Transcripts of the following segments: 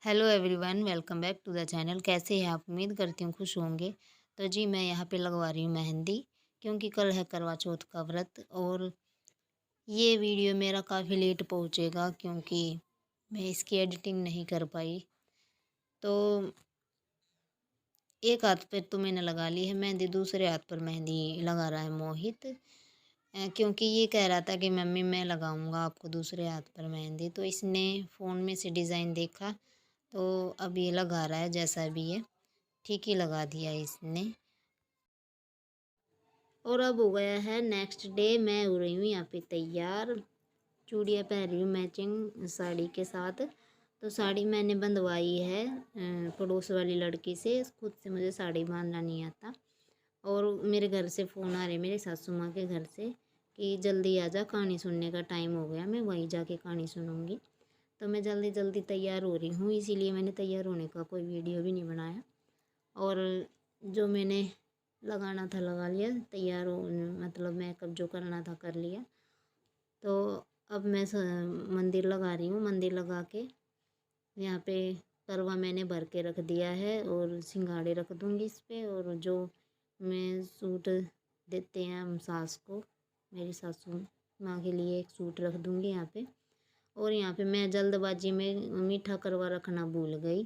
Hello everyone, welcome back to the channel. कैसे हैं आप? उम्मीद करती हूँ खुश होंगे। तो जी मैं यहाँ पे लगवा रही हूँ मेहंदी, क्योंकि कल है करवा चौथ का व्रत। और ये वीडियो मेरा काफ़ी लेट पहुँचेगा, क्योंकि मैं इसकी एडिटिंग नहीं कर पाई। तो एक हाथ पे तो मैंने लगा ली है मेहंदी, दूसरे हाथ पर मेहंदी लगा रहा है मोहित। क्योंकि ये कह रहा था कि मम्मी मैं लगाऊंगा आपको दूसरे हाथ पर मेहंदी। तो इसने फ़ोन में से डिज़ाइन देखा, तो अब ये लगा रहा है। जैसा भी है ठीक ही लगा दिया इसने। और अब हो गया है नेक्स्ट डे। मैं हो रही हूँ यहाँ पे तैयार, चूड़ियाँ पहन रही हूँ मैचिंग साड़ी के साथ। तो साड़ी मैंने बंधवाई है पड़ोस वाली लड़की से। खुद से मुझे साड़ी बांधना नहीं आता। और मेरे घर से फ़ोन आ रहे मेरे सासू माँ के घर से कि जल्दी आ जा, कहानी सुनने का टाइम हो गया। मैं वहीं जाके कहानी सुनूंगी। तो मैं जल्दी जल्दी तैयार हो रही हूँ, इसीलिए मैंने तैयार होने का कोई वीडियो भी नहीं बनाया। और जो मैंने लगाना था लगा लिया, तैयार हो मतलब मेकअप जो करना था कर लिया। तो अब मैं मंदिर लगा रही हूँ। मंदिर लगा के यहाँ पे करवा मैंने भर के रख दिया है और सिंघाड़े रख दूँगी इस पे। और जो मैं सूट देते हैं हम सास को, मेरी सासू माँ के लिए एक सूट रख दूँगी यहाँ पे। और यहाँ पे मैं जल्दबाजी में मीठा करवा रखना भूल गई,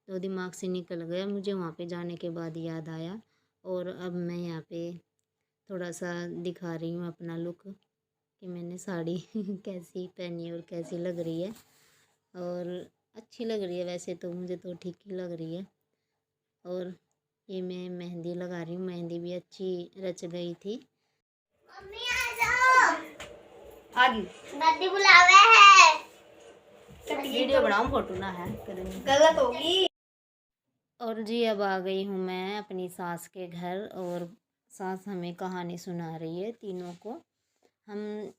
तो दिमाग से निकल गया। मुझे वहाँ पे जाने के बाद याद आया। और अब मैं यहाँ पे थोड़ा सा दिखा रही हूँ अपना लुक कि मैंने साड़ी कैसी पहनी है और कैसी लग रही है। और अच्छी लग रही है, वैसे तो मुझे तो ठीक ही लग रही है। और ये मैं मेहंदी लगा रही हूँ, मेहंदी भी अच्छी रच गई थी। मम्मी आ जाओ, आगे दादी बुलावे है। वीडियो बनाऊं, फोटो ना है गलत होगी। और जी अब आ गई हूँ मैं अपनी सास के घर। और सास हमें कहानी सुना रही है तीनों को। हम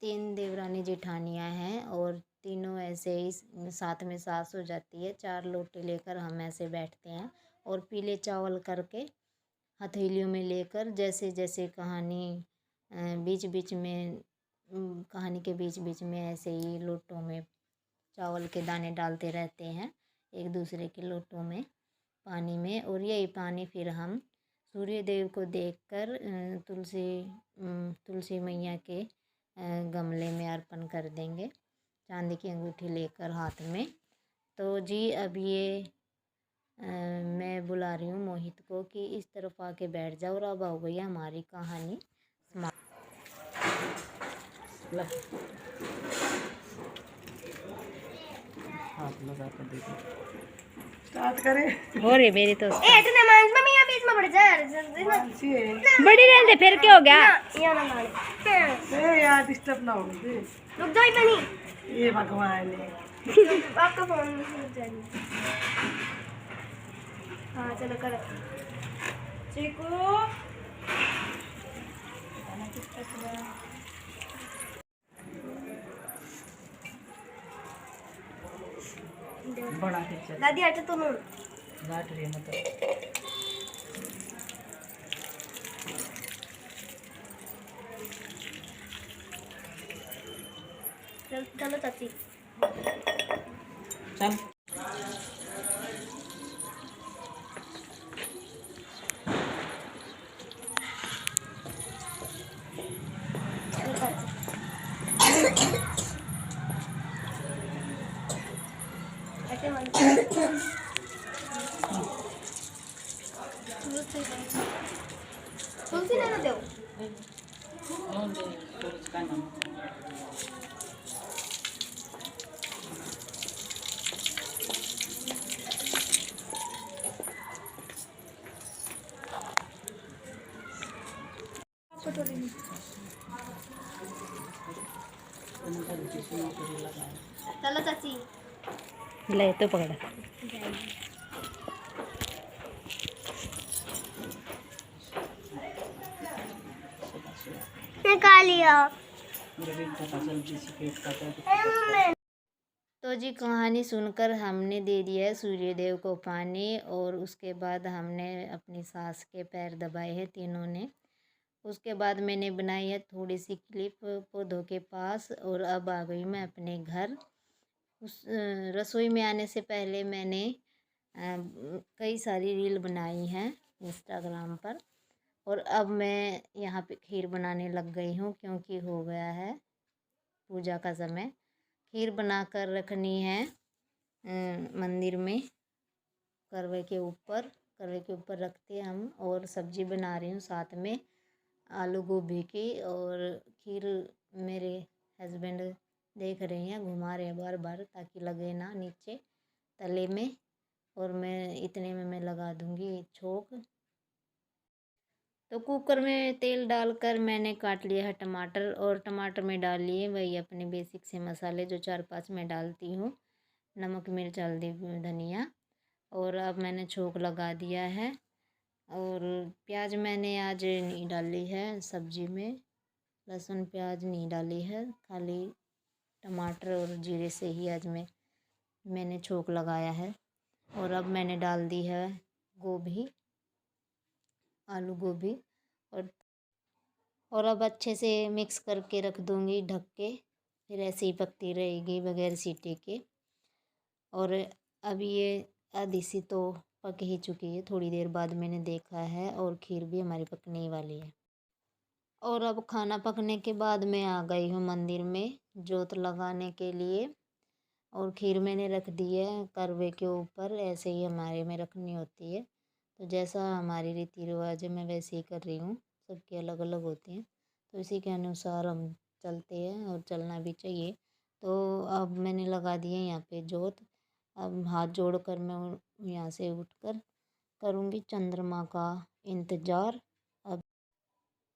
3 देवरानी जेठानियाँ हैं और तीनों ऐसे ही साथ में सास हो जाती है। 4 लोटे लेकर हम ऐसे बैठते हैं और पीले चावल करके हथेलियों में लेकर, जैसे जैसे कहानी बीच बीच में कहानी के बीच बीच में ऐसे ही लोटों में चावल के दाने डालते रहते हैं एक दूसरे के लोटों में पानी में। और यही पानी फिर हम सूर्य देव को देखकर तुलसी मैया के गमले में अर्पण कर देंगे, चांदी की अंगूठी लेकर हाथ में। तो जी अब ये मैं बुला रही हूँ मोहित को कि इस तरफ आके बैठ जाओ। और अब हो गई हमारी कहानी समाप्त। हाथ लगा कर देखो, स्टार्ट करें। हो रही मेरी तो ए इतने मांस में मैं बीच में पड़ जा जल्दी ना। बड़ी रहने फिर क्या हो गया। ये ना मारे ए यार डिस्टर्ब ना हो दे। रुक जाओ इतनी। ये भगवान ने आपका फोन रुक जाएगा। हाँ चलो करो चीकू। बड़ा पिक्चर दादी हटो तुम। गाट रही मतलब चलो चाची। चल ऐसे मन तुलसी लेना दो। चलो चाची। ले तो पकड़ा। निकालियो। तो जी कहानी सुनकर हमने दे दिया है सूर्य देव को पानी। और उसके बाद हमने अपनी सास के पैर दबाए हैं तीनों ने। उसके बाद मैंने बनाई है थोड़ी सी क्लिप पौधों के पास। और अब आ गई मैं अपने घर। उस रसोई में आने से पहले मैंने कई सारी रील बनाई हैं इंस्टाग्राम पर, और अब मैं यहाँ पे खीर बनाने लग गई हूँ क्योंकि हो गया है पूजा का समय। खीर बनाकर रखनी है मंदिर में करवे के ऊपर रखते हैं हम। और सब्जी बना रही हूँ साथ में आलू गोभी की, और खीर मेरे हस्बैंड देख रहे हैं, घुमा रहे हैं बार बार ताकि लगे ना नीचे तले में। और मैं इतने में मैं लगा दूँगी छोंक। तो कुकर में तेल डालकर मैंने काट लिया है टमाटर, और टमाटर में डाल लिए वही अपने बेसिक से मसाले जो 4-5 मैं डालती हूँ, नमक मिर्च हल्दी धनिया। और अब मैंने छोंक लगा दिया है। और प्याज मैंने आज नहीं डाली है सब्जी में, लहसुन प्याज नहीं डाली है, खाली टमाटर और जीरे से ही आज मैंने छोंक लगाया है। और अब मैंने डाल दी है गोभी, आलू गोभी, और अब अच्छे से मिक्स करके रख दूँगी ढक के, फिर ऐसे ही पकती रहेगी बगैर सीटी के। और अब ये आधी सी तो पक ही चुकी है, थोड़ी देर बाद मैंने देखा है, और खीर भी हमारी पकने ही वाली है। और अब खाना पकने के बाद मैं आ गई हूँ मंदिर में जोत लगाने के लिए, और खीर मैंने रख दी है करवे के ऊपर, ऐसे ही हमारे में रखनी होती है। तो जैसा हमारी रीति रिवाज है मैं वैसे ही कर रही हूँ, सबके अलग अलग होते हैं, तो इसी के अनुसार हम चलते हैं और चलना भी चाहिए। तो अब मैंने लगा दिए यहाँ पे जोत। अब हाथ जोड़कर मैं यहाँ से उठकर करूँगी चंद्रमा का इंतज़ार। अब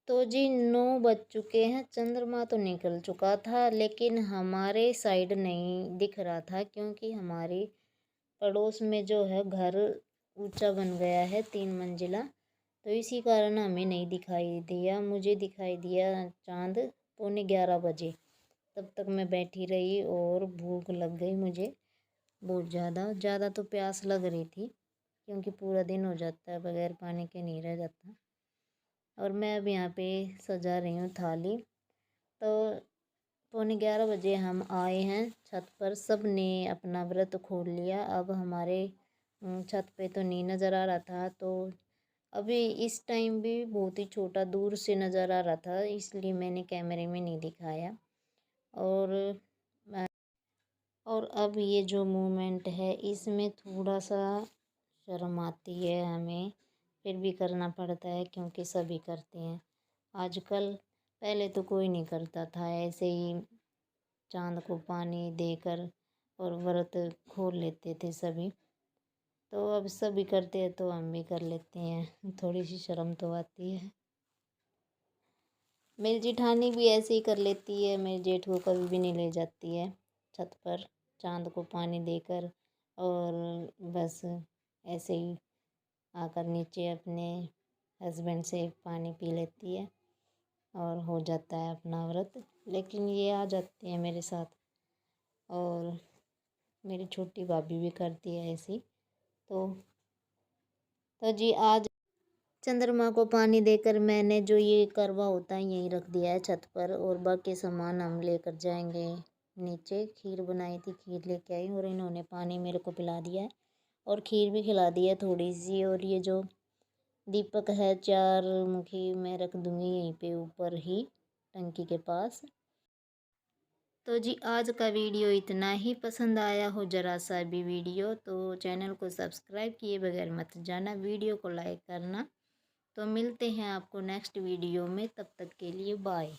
तो जी 9 बज चुके हैं, चंद्रमा तो निकल चुका था लेकिन हमारे साइड नहीं दिख रहा था, क्योंकि हमारे पड़ोस में जो है घर ऊंचा बन गया है 3 मंजिला, तो इसी कारण हमें नहीं दिखाई दिया। मुझे दिखाई दिया चांद 11:15 बजे। तब तक मैं बैठी रही और भूख लग गई मुझे बहुत ज़्यादा तो प्यास लग रही थी, क्योंकि पूरा दिन हो जाता है बगैर पानी के नहीं रह जाता। और मैं अब यहाँ पे सजा रही हूँ थाली। तो 11:15 बजे हम आए हैं छत पर, सब ने अपना व्रत खोल लिया। अब हमारे छत पे तो नहीं नज़र आ रहा था, तो अभी इस टाइम भी बहुत ही छोटा दूर से नज़र आ रहा था, इसलिए मैंने कैमरे में नहीं दिखाया। और अब ये जो मूवमेंट है इसमें थोड़ा सा शर्म आती है हमें, फिर भी करना पड़ता है क्योंकि सभी करते हैं आजकल। पहले तो कोई नहीं करता था, ऐसे ही चांद को पानी देकर और व्रत खोल लेते थे सभी। तो अब सभी करते हैं तो हम भी कर लेते हैं, थोड़ी सी शर्म तो आती है। मेरी जेठानी भी ऐसे ही कर लेती है, मेरे जेठ को कभी भी नहीं ले जाती है छत पर चांद को पानी देकर, और बस ऐसे ही आकर नीचे अपने हस्बैंड से पानी पी लेती है और हो जाता है अपना व्रत। लेकिन ये आ जाते हैं मेरे साथ, और मेरी छोटी भाभी भी करती है ऐसी। तो जी आज चंद्रमा को पानी देकर मैंने जो ये करवा होता है यहीं रख दिया है छत पर, और बाकी सामान हम लेकर जाएंगे नीचे। खीर बनाई थी, खीर लेके आई, और इन्होंने पानी मेरे को पिला दिया है और खीर भी खिला दी है थोड़ी सी। और ये जो दीपक है 4 मुखी मैं रख दूँगी यहीं पे ऊपर ही टंकी के पास। तो जी आज का वीडियो इतना ही, पसंद आया हो ज़रा सा भी वीडियो तो चैनल को सब्सक्राइब किए बगैर मत जाना, वीडियो को लाइक करना। तो मिलते हैं आपको नेक्स्ट वीडियो में, तब तक के लिए बाय।